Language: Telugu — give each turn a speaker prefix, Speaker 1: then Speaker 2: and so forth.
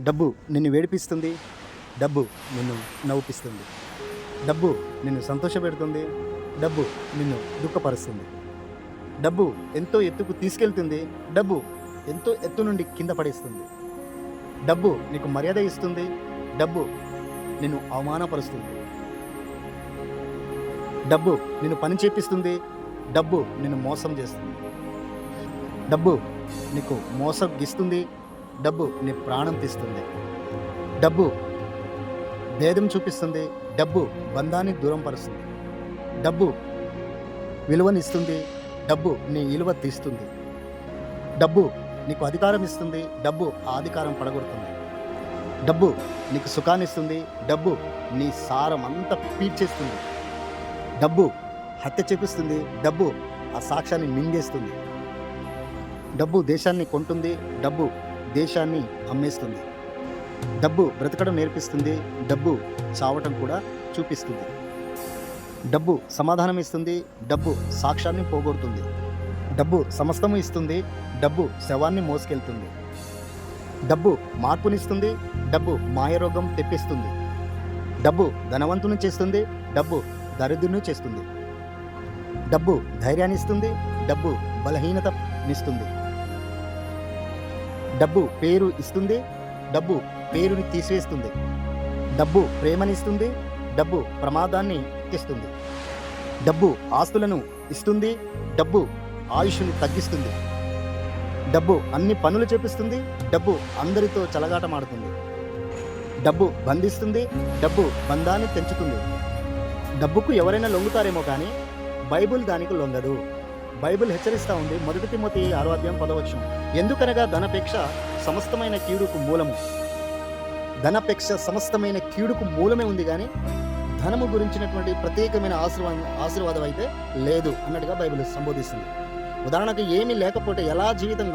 Speaker 1: డబ్బు నిన్ను వేడిపిస్తుంది. డబ్బు నిన్ను నవ్విపిస్తుంది. డబ్బు నిన్ను సంతోషపెడుతుంది. డబ్బు నిన్ను దుఃఖపరుస్తుంది. డబ్బు ఎంతో ఎత్తుకు తీసుకెళ్తుంది. డబ్బు ఎంతో ఎత్తు నుండి కింద పడేస్తుంది. డబ్బు నీకు మర్యాద ఇస్తుంది. డబ్బు నిన్ను అవమానపరుస్తుంది. డబ్బు నిన్ను పని చేపిస్తుంది. డబ్బు నిన్ను మోసం చేస్తుంది. డబ్బు నీకు మోసగిస్తుంది. డబ్బు నీ ప్రాణం తీస్తుంది. డబ్బు భేదం చూపిస్తుంది. డబ్బు బంధాన్ని దూరం పరుస్తుంది. డబ్బు విలువనిస్తుంది. డబ్బు నీ విలువ తీస్తుంది. డబ్బు నీకు అధికారం ఇస్తుంది. డబ్బు ఆ అధికారం పడగొడుతుంది. డబ్బు నీకు సుఖాన్ని ఇస్తుంది. డబ్బు నీ సారం అంతా పీల్చేస్తుంది. డబ్బు హత్య చేపిస్తుంది. డబ్బు ఆ సాక్ష్యాన్ని మింగేస్తుంది. డబ్బు దేశాన్ని కొంటుంది. డబ్బు దేశాన్ని అమ్మేస్తుంది. డబ్బు బ్రతకడం నేర్పిస్తుంది. డబ్బు చావటం కూడా చూపిస్తుంది. డబ్బు సమాధానం ఇస్తుంది. డబ్బు సాక్ష్యాన్ని పోగొడుతుంది. డబ్బు సమస్తము ఇస్తుంది. డబ్బు శవాన్ని మోసుకెళ్తుంది. డబ్బు మార్పునిస్తుంది. డబ్బు మాయరోగం తెప్పిస్తుంది. డబ్బు ధనవంతుని చేస్తుంది. డబ్బు దరిద్రుని చేస్తుంది. డబ్బు ధైర్యాన్ని ఇస్తుంది. డబ్బు బలహీనతనిస్తుంది. డబ్బు పేరు ఇస్తుంది. డబ్బు పేరుని తీసివేస్తుంది. డబ్బు ప్రేమనిస్తుంది. డబ్బు ప్రమాదాన్ని తెస్తుంది. డబ్బు ఆస్తులను ఇస్తుంది. డబ్బు ఆయుష్ని తగ్గిస్తుంది. డబ్బు అన్ని పనులు చేపిస్తుంది. డబ్బు అందరితో చెలగాటమాడుతుంది. డబ్బు బంధిస్తుంది. డబ్బు బంధాన్ని తెంచుతుంది. డబ్బుకు ఎవరైనా లొంగుతారేమో కానీ బైబిల్ దానికి లొంగదు. బైబిల్ హెచ్చరిస్తూ ఉంది. 1 తిమోతి 6:10 ఎందుకనగా ధనపేక్ష సమస్తమైన కీడుకు మూలము. ధనపేక్ష సమస్తమైన కీడుకు మూలమే ఉంది కానీ ధనము గురించినటువంటి ప్రత్యేకమైన ఆశీర్వాదం అయితే లేదు అన్నట్టుగా బైబిల్ సంబోధిస్తుంది. ఉదాహరణకు ఏమీ లేకపోతే ఎలా జీవితం